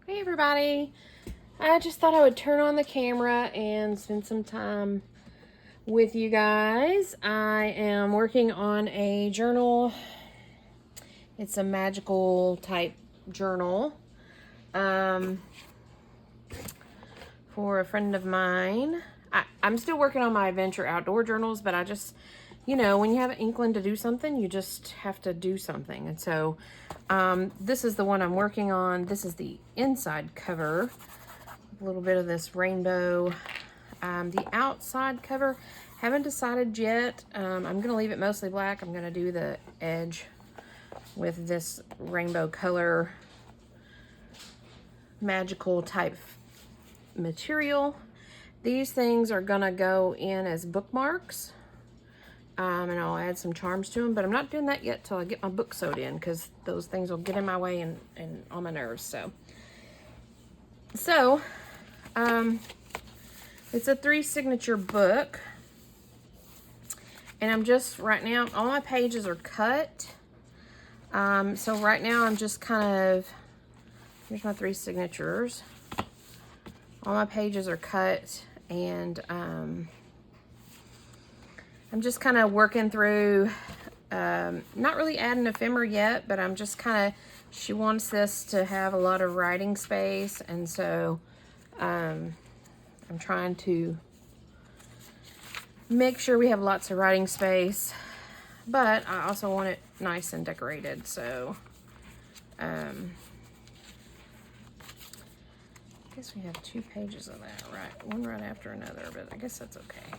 Hey everybody, I just thought I would turn on the camera and spend some time with you guys. I am working on a journal. It's a magical type journal for a friend of mine. I'm still working on my adventure outdoor journals, but I just, when you have an inkling to do something, you just have to do something. And so this is the one I'm working on. This is the inside cover. A little bit of this rainbow. The outside cover, haven't decided yet. I'm going to leave it mostly black. I'm going to do the edge with this rainbow color magical type material. These things are going to go in as bookmarks. And I'll add some charms to them, but I'm not doing that yet till I get my book sewed in, because those things will get in my way and on my nerves. So it's a 3 signature book, and I'm just, right now, all my pages are cut. So right now I'm just kind of, here's my 3 signatures. All my pages are cut, and I'm just kind of working through, not really adding ephemera yet, but I'm just kind of, she wants this to have a lot of writing space, and so I'm trying to make sure we have lots of writing space, but I also want it nice and decorated. So I guess we have 2 pages of that, right? One right after another, but I guess that's okay.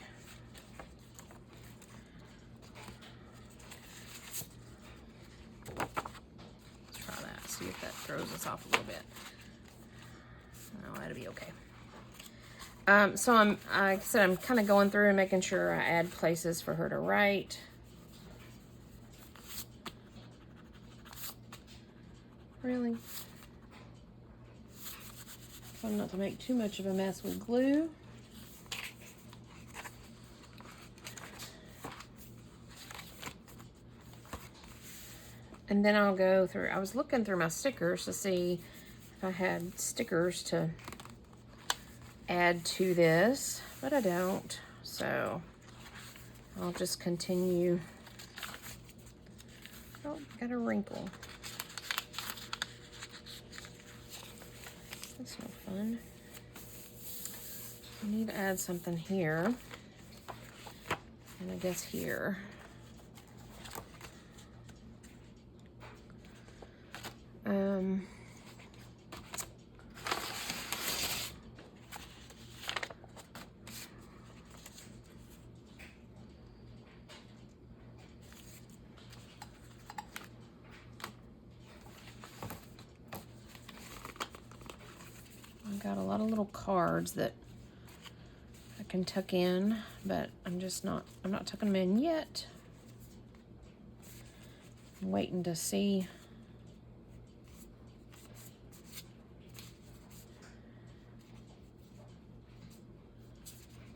Let's try that, see if that throws us off a little bit. No, that'll be okay. So like I said, I'm kind of going through and making sure I add places for her to write. Really? Try not to make too much of a mess with glue. And then I'll go through, I was looking through my stickers to see if I had stickers to add to this, but I don't. So I'll just continue. Oh, got a wrinkle. That's no fun. I need to add something here. And I guess here. I've got a lot of little cards that I can tuck in, but I'm not tucking them in yet. I'm waiting to see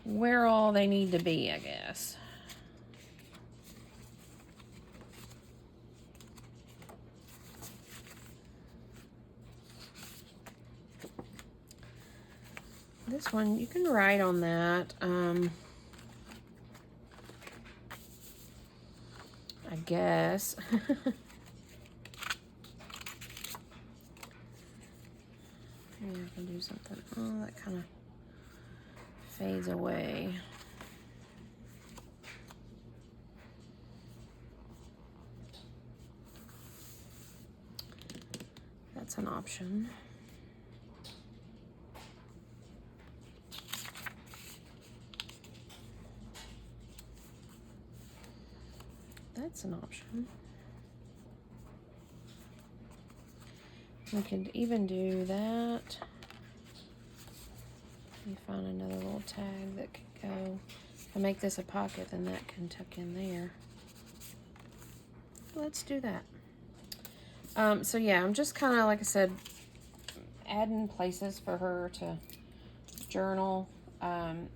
where all they need to be, I guess. This one, you can write on that. I guess. Maybe I can do something. Oh, that kind of fades away. That's an option. That's an option. We could even do that. Let me find another little tag that could go. If I make this a pocket, then that can tuck in there. Let's do that. So yeah, I'm just kind of, like I said, adding places for her to journal. I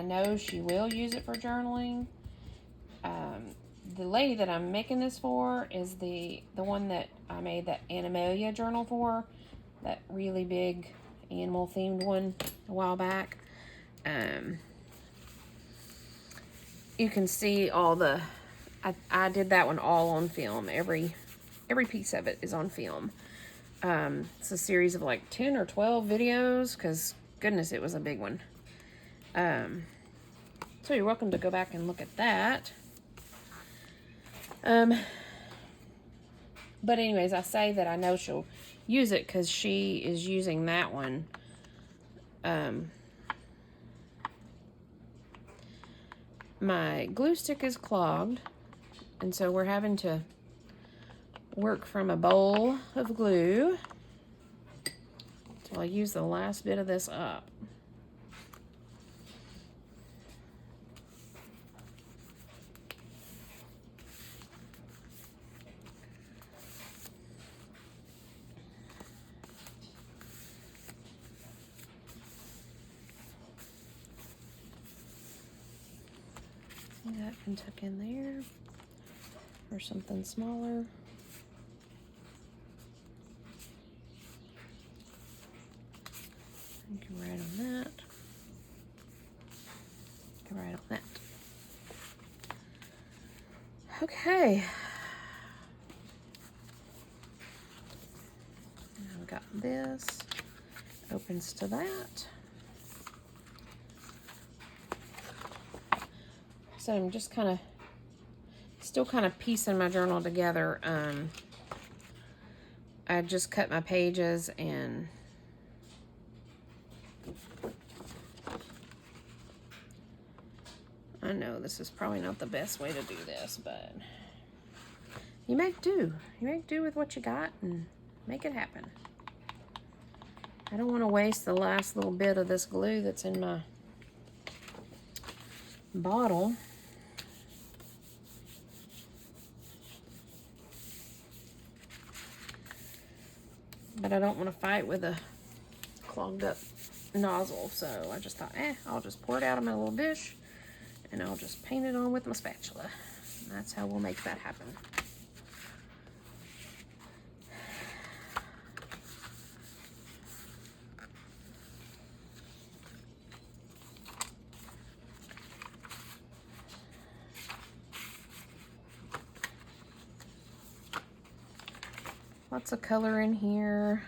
know she will use it for journaling. The lady that I'm making this for is the one that I made that Animalia journal for. that really big animal themed one a while back. You can see all the, I did that one all on film. Every piece of it is on film. It's a series of like 10 or 12 videos, because goodness, it was a big one. So you're welcome to go back and look at that. But anyways, I say that I know she'll use it because she is using that one. My glue stick is clogged, and so we're having to work from a bowl of glue till I use the last bit of this up. That can tuck in there, or something smaller. You can write on that. You can write on that. Okay. Now we got this. Opens to that. So I'm just still kind of piecing my journal together. I just cut my pages, and I know this is probably not the best way to do this, but you make do. You make do with what you got and make it happen. I don't want to waste the last little bit of this glue that's in my bottle. But I don't want to fight with a clogged up nozzle, so I just thought, I'll just pour it out of my little dish, and I'll just paint it on with my spatula. And that's how we'll make that happen. Lots of color in here.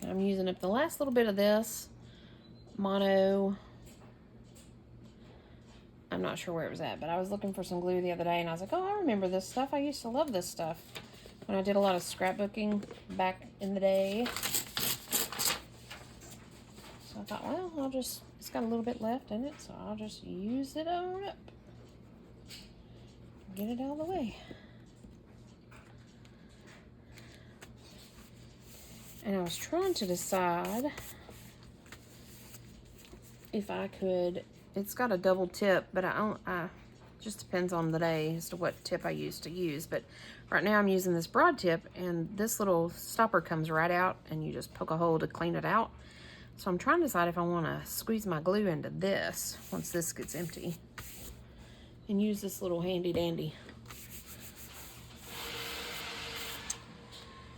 I'm using up the last little bit of this mono. I'm not sure where it was at, but I was looking for some glue the other day, and I was like, oh, I remember this stuff. I used to love this stuff when I did a lot of scrapbooking back in the day. So I thought, well, it's got a little bit left in it, so I'll just use it on up. Get it out of the way. And I was trying to decide if I could, it's got a double tip, but just depends on the day as to what tip I used to use. But right now I'm using this broad tip, and this little stopper comes right out, and you just poke a hole to clean it out. So I'm trying to decide if I want to squeeze my glue into this once this gets empty, and use this little handy dandy.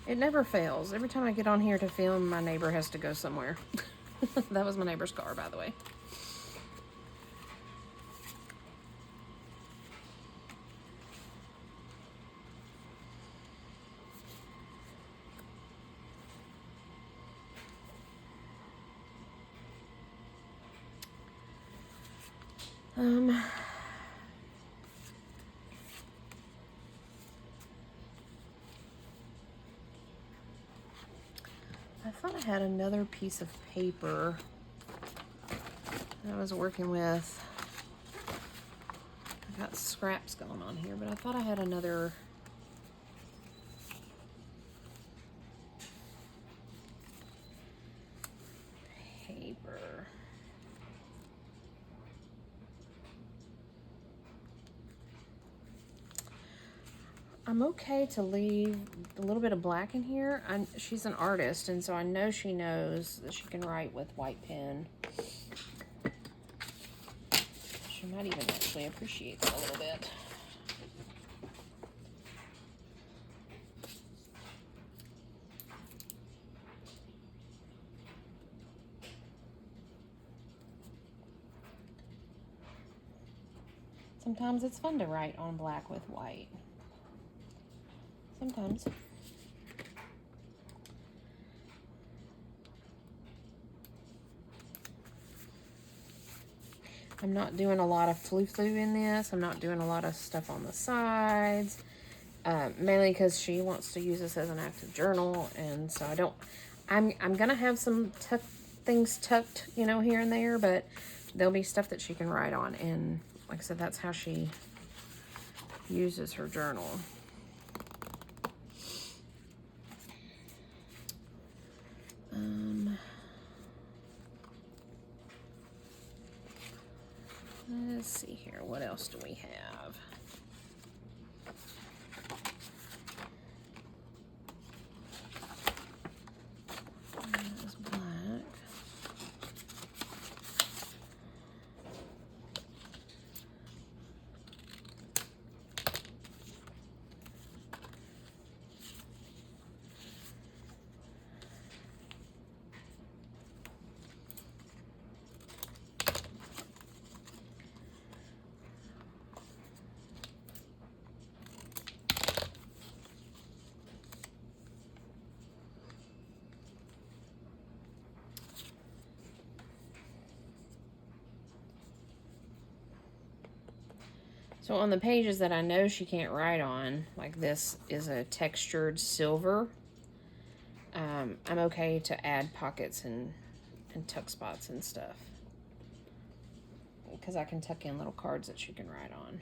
It never fails. Every time I get on here to film, my neighbor has to go somewhere. That was my neighbor's car, by the way. I thought I had another piece of paper that I was working with. I got scraps going on here, but I thought I had another paper. I'm okay to leave a little bit of black in here. She's an artist, and so I know she knows that she can write with white pen. She might even actually appreciate that a little bit. Sometimes it's fun to write on black with white. Sometimes. I'm not doing a lot of flu in this. I'm not doing a lot of stuff on the sides. Mainly because she wants to use this as an active journal, and so I don't. I'm gonna have some things tucked, you know, here and there, but there'll be stuff that she can write on, and like I said, that's how she uses her journal. Let's see here. What else do we have? There's black. So on the pages that I know she can't write on, like this is a textured silver, I'm okay to add pockets and tuck spots and stuff. Because I can tuck in little cards that she can write on.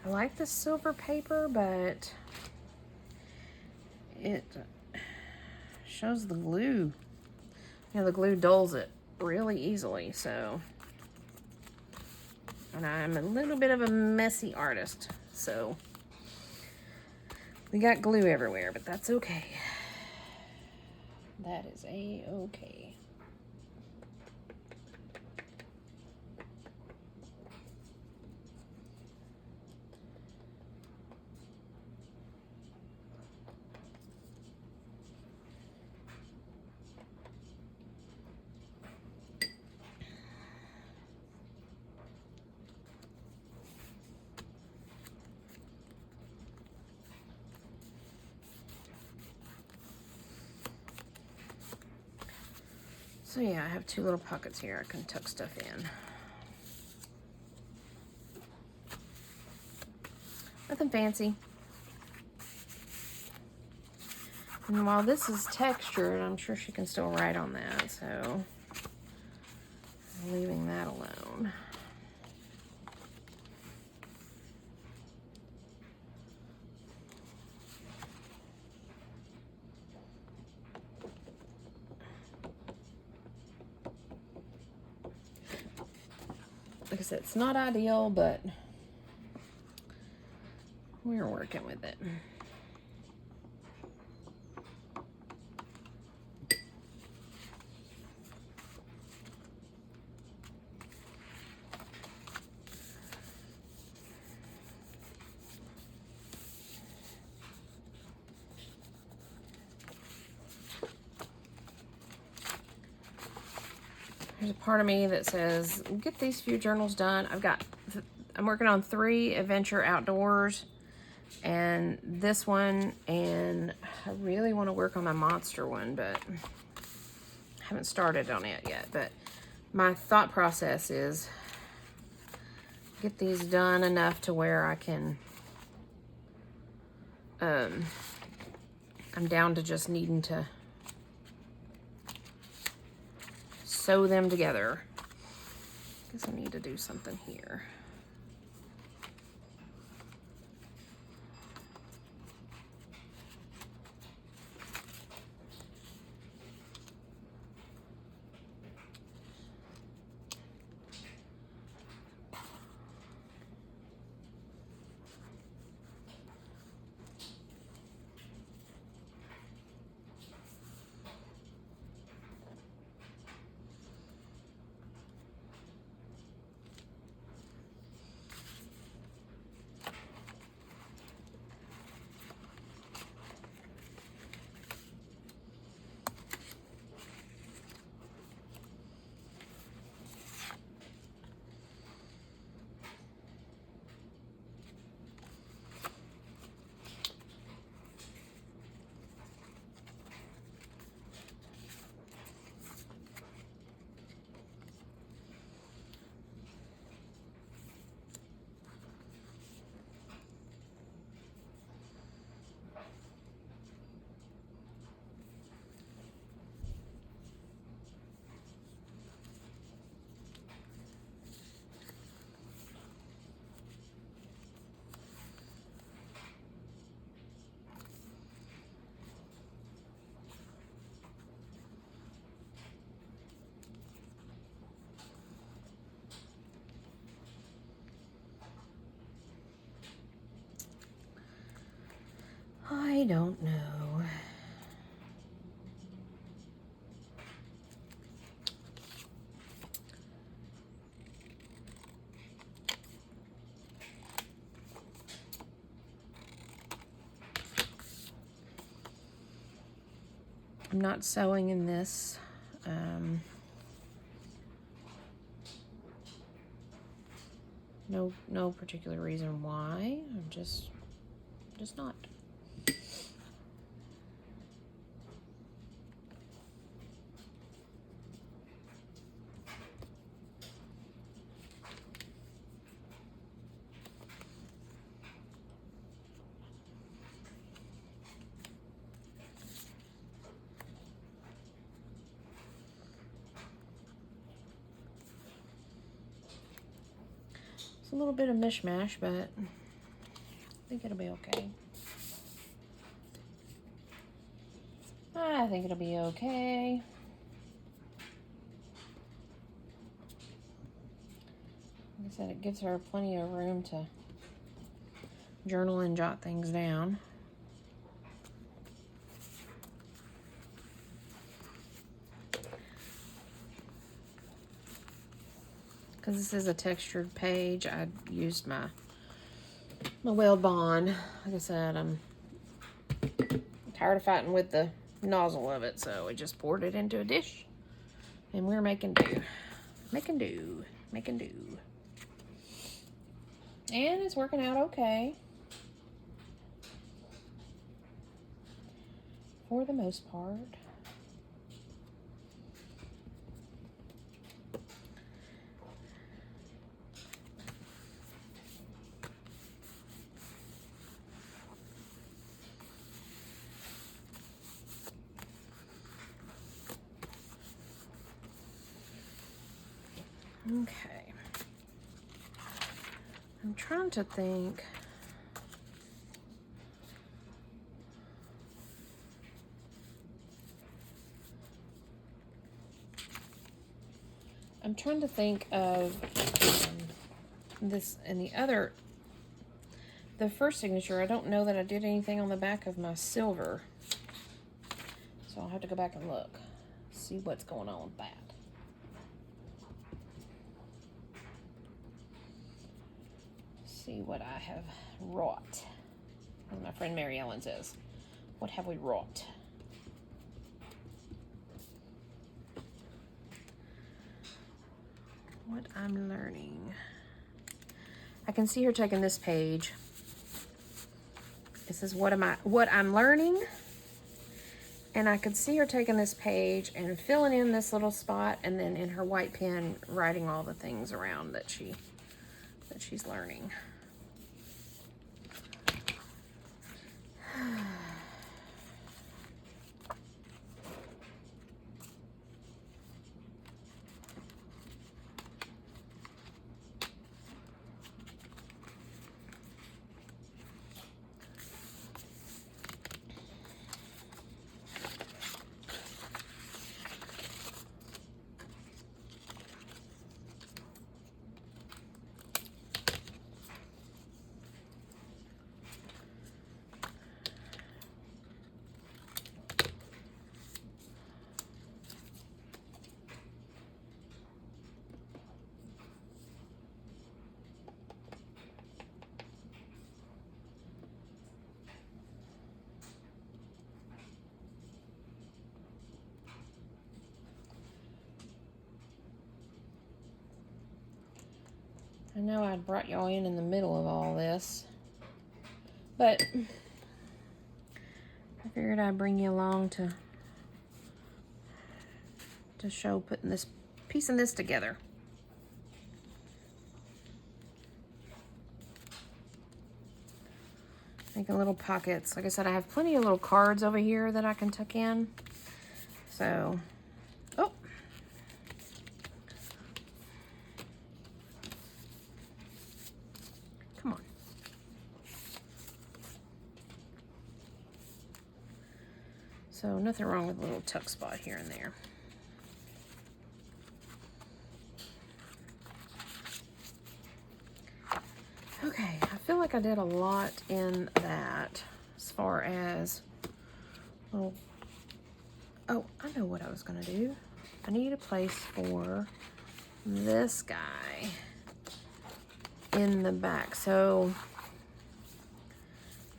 I like the silver paper, but it shows the glue. You know, the glue dulls it really easily, so. And I'm a little bit of a messy artist, so. We got glue everywhere, but that's okay. That is a-okay. So yeah, I have two little pockets here I can tuck stuff in. Nothing fancy. And while this is textured, I'm sure she can still write on that, so I'm leaving that alone. Like I said, it's not ideal, but we're working with it. There's a part of me that says, get these few journals done. I'm working on 3 Adventure Outdoors and this one, and I really want to work on my monster one, but I haven't started on it yet. But my thought process is get these done enough to where I can, I'm down to just needing to sew them together. Guess I need to do something here. I don't know. I'm not sewing in this. No particular reason why. I'm just not. It's a little bit of mishmash, but I think it'll be okay. I think it'll be okay. Like I said, it gives her plenty of room to journal and jot things down. Because this is a textured page, I used my Weld Bond. Like I said, I'm tired of fighting with the nozzle of it, so we just poured it into a dish, and we're making do. Making do. Making do. And it's working out okay. For the most part. Okay. I'm trying to think. I'm trying to think of this and the first signature. I don't know that I did anything on the back of my silver. So I'll have to go back and look. See what's going on with that. See what I have wrought. As my friend Mary Ellen says, what have we wrought? What I'm learning. I can see her taking this page. It says, what I'm learning. And I could see her taking this page and filling in this little spot, and then in her white pen writing all the things around that she's learning. I know I'd brought y'all in the middle of all this, but I figured I'd bring you along to show piecing this together. Making little pockets. Like I said, I have plenty of little cards over here that I can tuck in. So, oh. Come on. So nothing wrong with a little tuck spot here and there. Okay, I feel like I did a lot in that as far as little, oh, I know what I was gonna do. I need a place for this guy in the back. So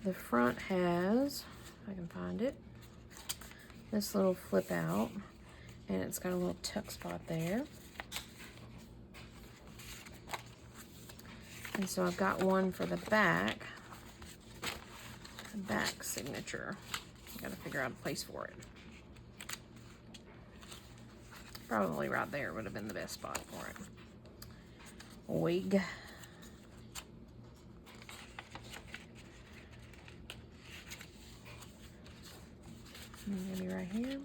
the front has, if I can find it, this little flip out, and it's got a little tuck spot there. And so I've got one for the back signature. I gotta figure out a place for it. Probably right there would have been the best spot for it. Wig. Maybe right here.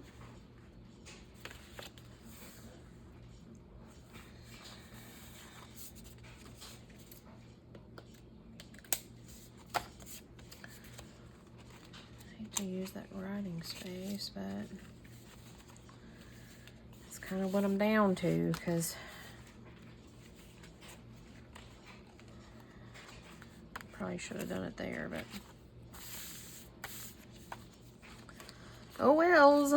To use that writing space, but it's kind of what I'm down to, because probably should have done it there, but oh wells.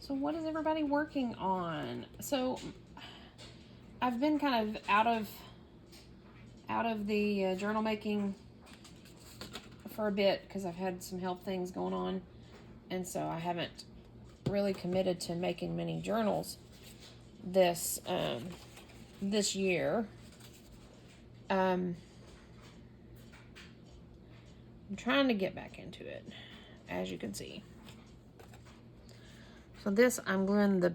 So what is everybody working on? So I've been kind of out of the journal making for a bit because I've had some health things going on, and so I haven't really committed to making many journals this year. I'm trying to get back into it, as you can see. So this, I'm gluing the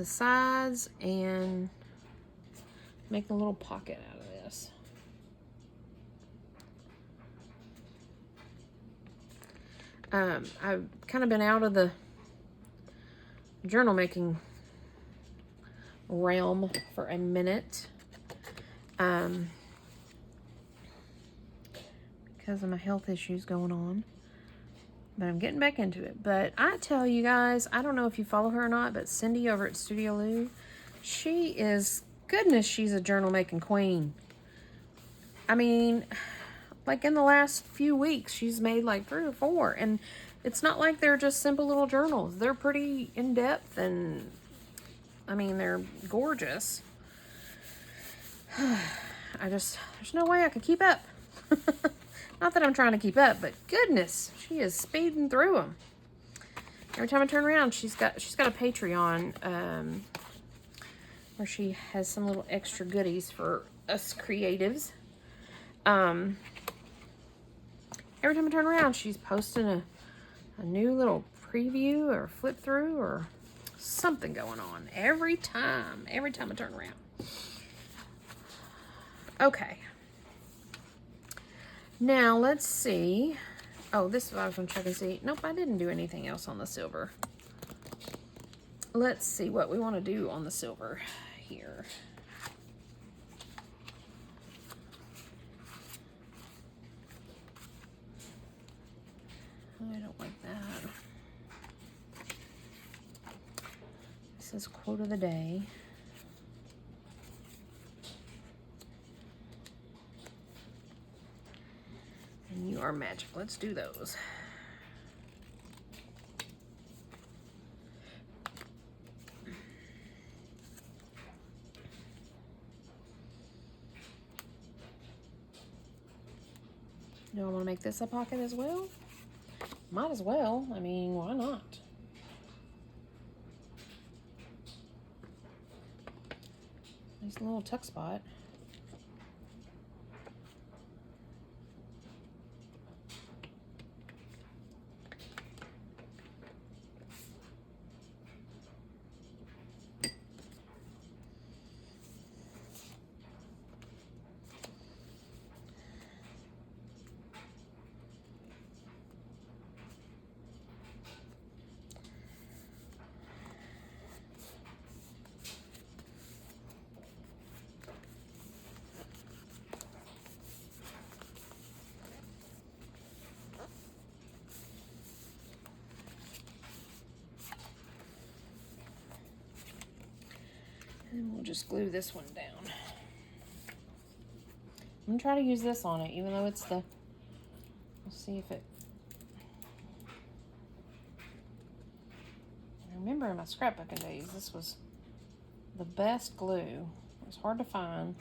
sides and make a little pocket out of this. I've kind of been out of the journal making realm for a minute because of my health issues going on. But I'm getting back into it. But I tell you guys, I don't know if you follow her or not, but Cindy over at Studio Lou, she is, goodness, she's a journal making queen. I mean, like in the last few weeks, she's made like 3 or 4. And it's not like they're just simple little journals. They're pretty in-depth, and I mean, they're gorgeous. There's no way I could keep up. Not that I'm trying to keep up, but goodness, she is speeding through them. Every time I turn around, she's got a Patreon where she has some little extra goodies for us creatives. Every time I turn around, she's posting a new little preview or flip through or something going on every time I turn around. Okay. Now, let's see. Oh, this is what I was going to check and see. Nope, I didn't do anything else on the silver. Let's see what we want to do on the silver here. I don't like that. This is quote of the day. And you are magic. Let's do those. Do I want to make this a pocket as well? Might as well. I mean, why not? Nice little tuck spot. And we'll just glue this one down. I'm gonna try to use this on it, even though it's the, let's see if it, I remember in my scrapbooking days, this was the best glue. It was hard to find.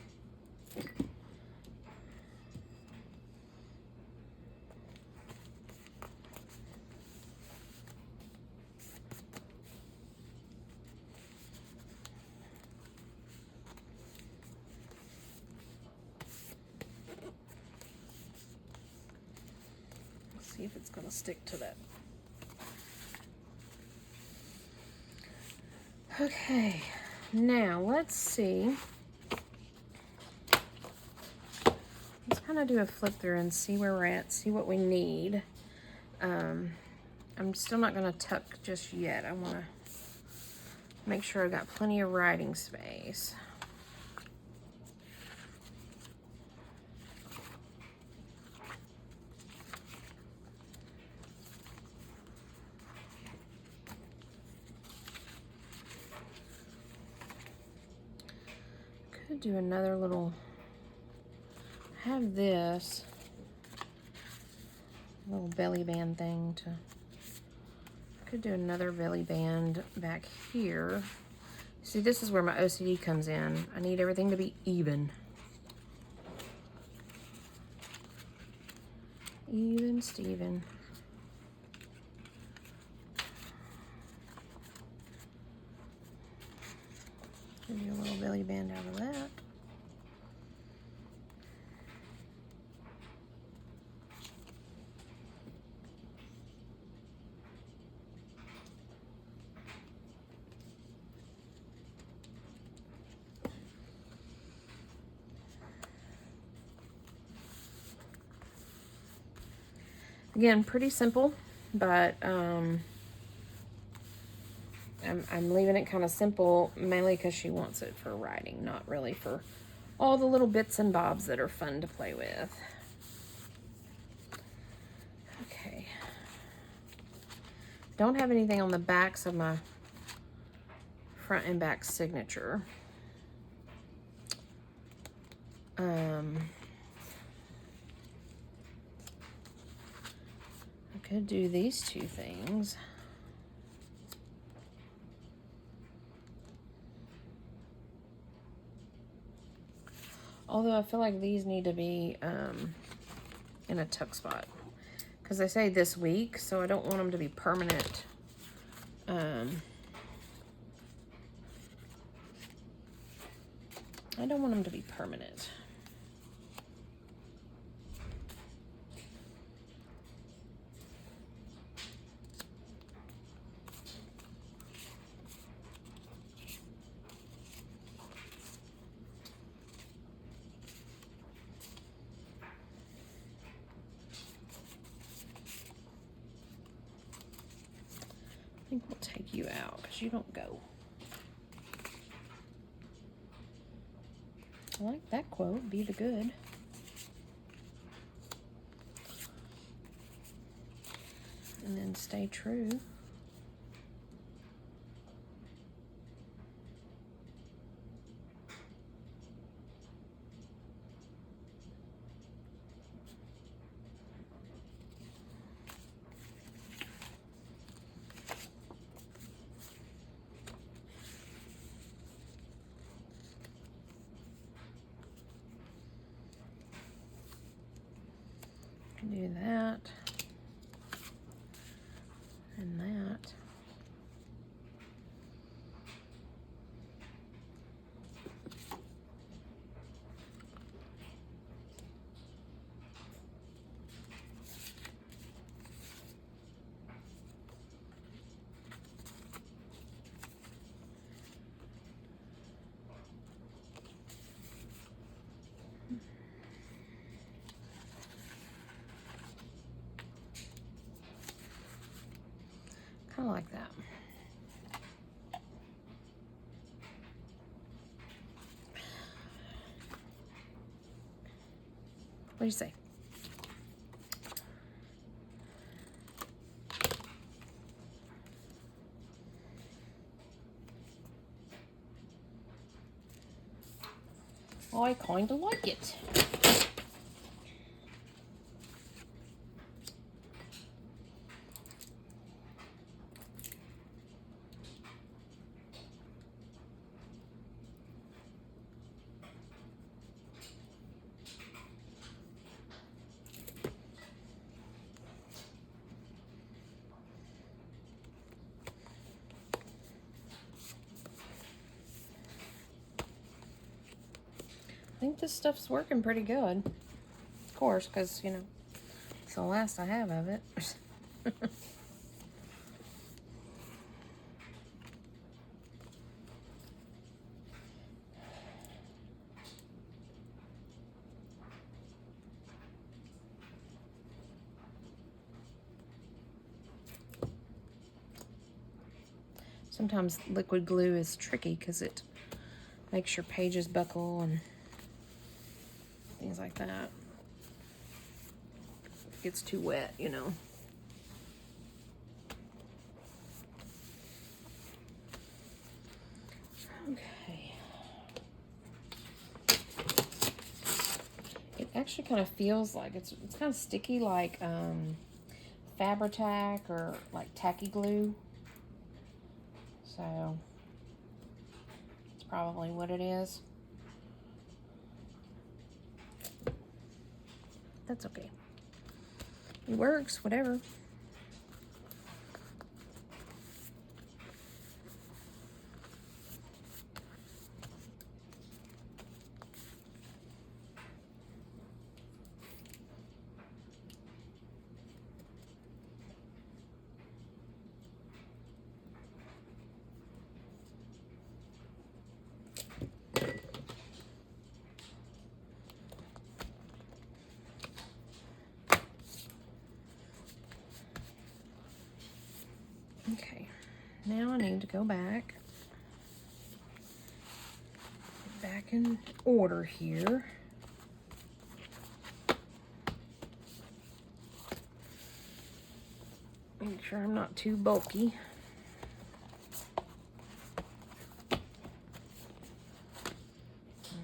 See if it's gonna stick to that. Okay, now let's see. Let's kind of do a flip through and see where we're at, see what we need. I'm still not gonna tuck just yet. I wanna make sure I've got plenty of writing space. Could do another little, have this little belly band thing to, could do another belly band back here. See, this is where my OCD comes in. I need everything to be even. Even Steven. Do a little belly band out of that. Again, pretty simple, but I'm leaving it kind of simple mainly because she wants it for writing, not really for all the little bits and bobs that are fun to play with. Okay. Don't have anything on the backs of my front and back signature. I could do these two things. Although I feel like these need to be in a tuck spot. Because they say this week, so I don't want them to be permanent. I don't want them to be permanent. I think we'll take you out because you don't go. I like that quote, be the good. And then stay true. Do that and that. Kind of like that. What do you say? I kind of like it. I think this stuff's working pretty good. Of course, because, you know, it's the last I have of it. Sometimes liquid glue is tricky because it makes your pages buckle and things like that. It gets too wet, you know. Okay. It actually kind of feels like it's kind of sticky, like Fabri-Tac or like tacky glue. So it's probably what it is. That's okay. It works, whatever. Okay, now I need to go back in order here. Make sure I'm not too bulky.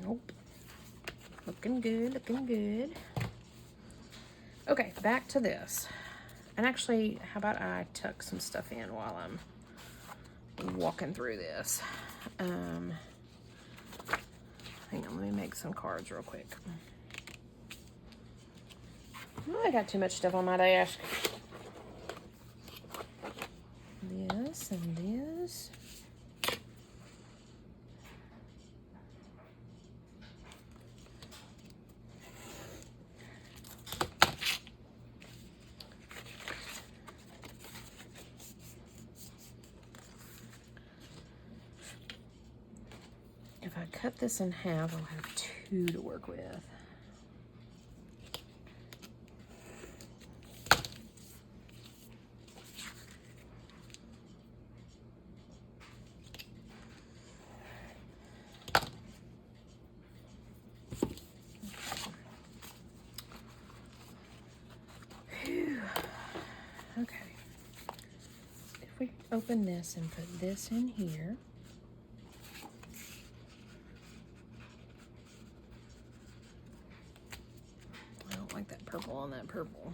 Nope. Looking good, looking good. Okay, back to this. And actually, how about I tuck some stuff in while I'm walking through this. Hang on, let me make some cards real quick. Oh, I got too much stuff on my desk. This and this. If I cut this in half, I'll have 2 to work with. Whew. Okay. If we open this and put this in here. I don't like that purple on that purple.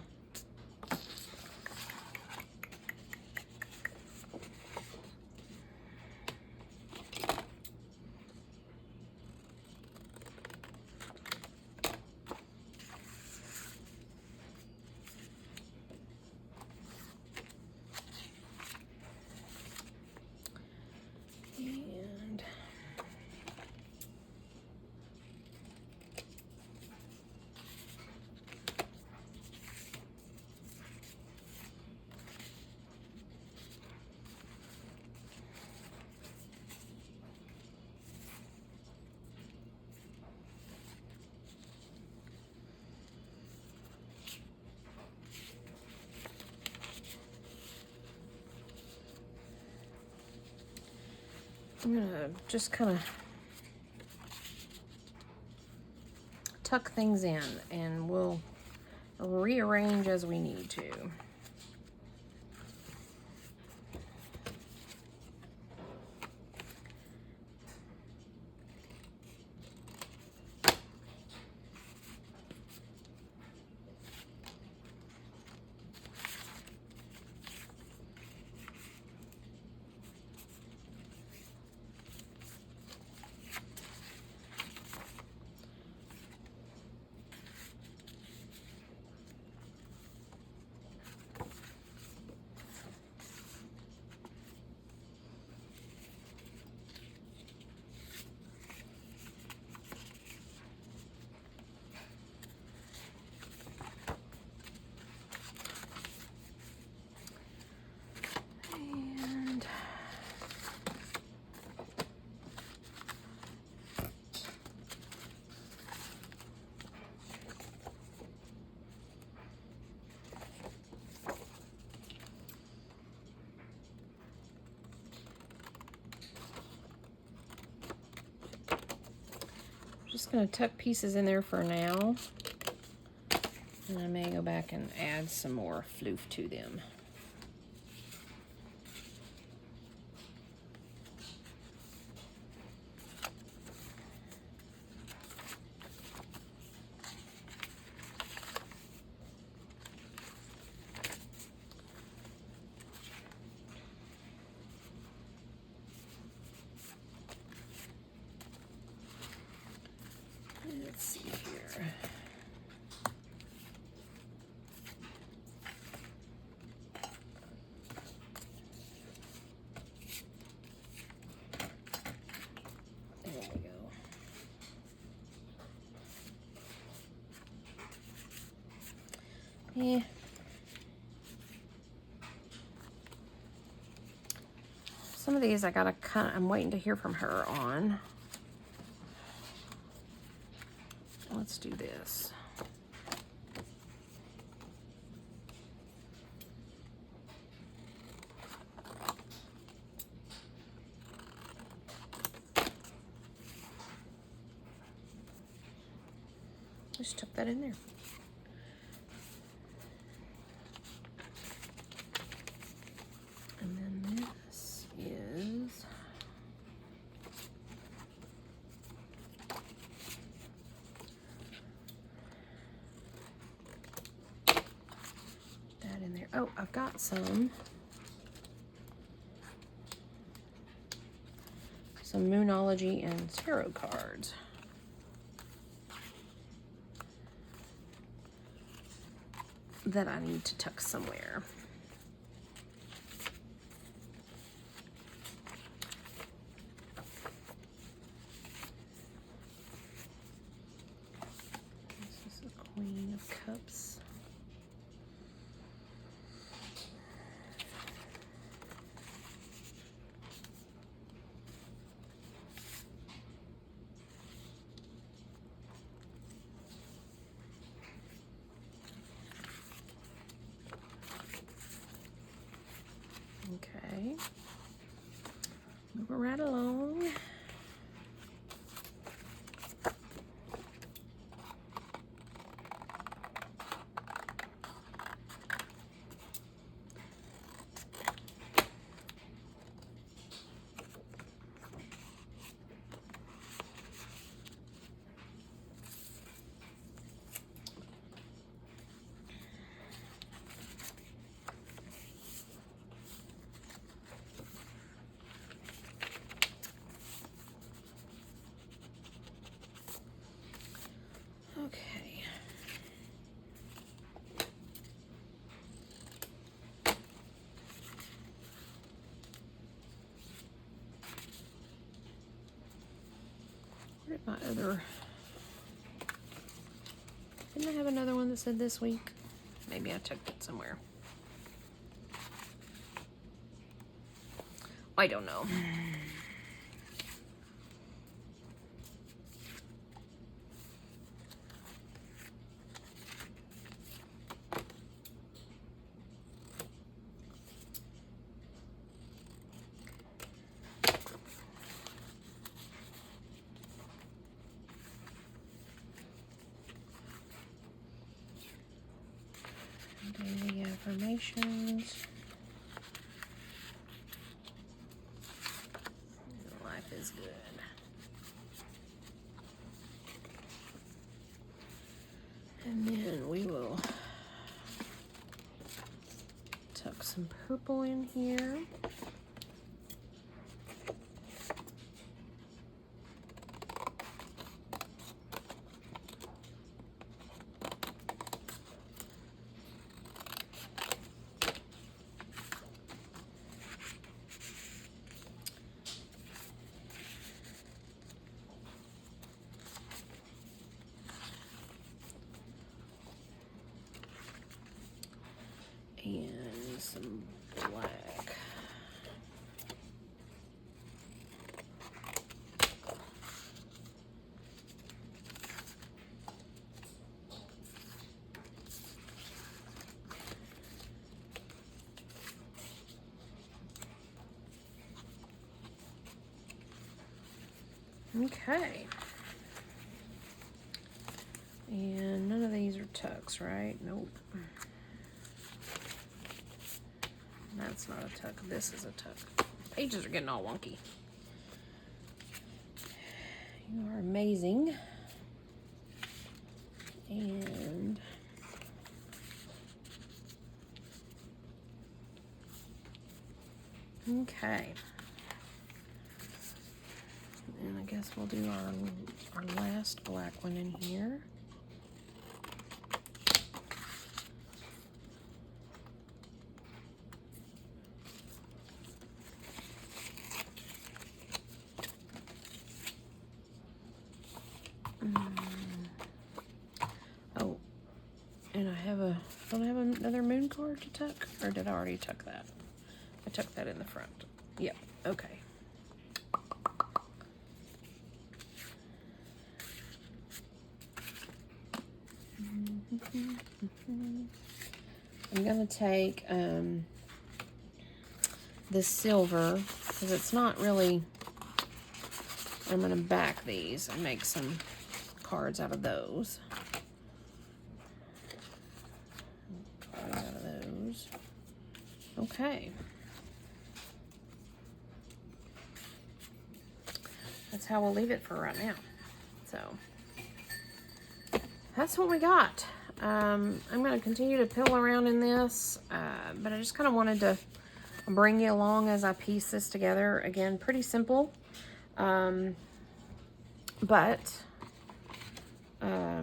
And I'm gonna just kind of tuck things in and we'll rearrange as we need to. Just going to tuck pieces in there for now. And I may go back and add some more floof to them. Let's see here. There we go. Yeah. Some of these I gotta I'm waiting to hear from her on. Let's do this. Just tuck that in there. And then this is that in there. Oh, I've got some Moonology and tarot cards. That I need to tuck somewhere. This is a Queen of Cups. Okay, moving right along. Okay. Where did my other... Didn't I have another one that said this week? Maybe I tucked it somewhere. I don't know. Daily affirmations. Life is good. And then we will tuck some purple in here. And some black. Okay. And none of these are tucks, right? Nope. That's not a tuck. This is a tuck. Pages are getting all wonky. You are amazing. And okay. And I guess we'll do our last black one in here. Oh, and don't I have another moon card to tuck? Or did I already tuck that? I tucked that in the front. Yep, okay. I'm gonna take this silver, because it's not really, I'm gonna back these and make some cards out of those. Cards out of those. Okay. That's how we'll leave it for right now. So that's what we got. I'm going to continue to piddle around in this, but I just kind of wanted to bring you along as I piece this together. Again, pretty simple, but I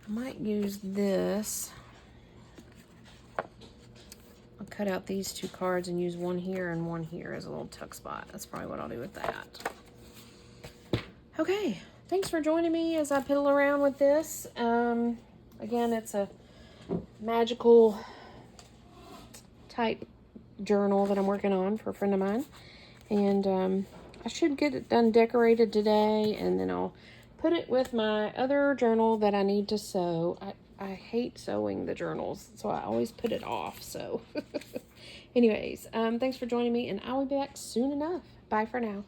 might use this. I'll cut out these two cards and use one here and one here as a little tuck spot. That's probably what I'll do with that. Okay. Thanks for joining me as I piddle around with this. Again, it's a magical type journal that I'm working on for a friend of mine. And I should get it done decorated today, and then I'll put it with my other journal that I need to sew. I hate sewing the journals, so I always put it off. So anyways, thanks for joining me, and I will be back soon enough. Bye for now.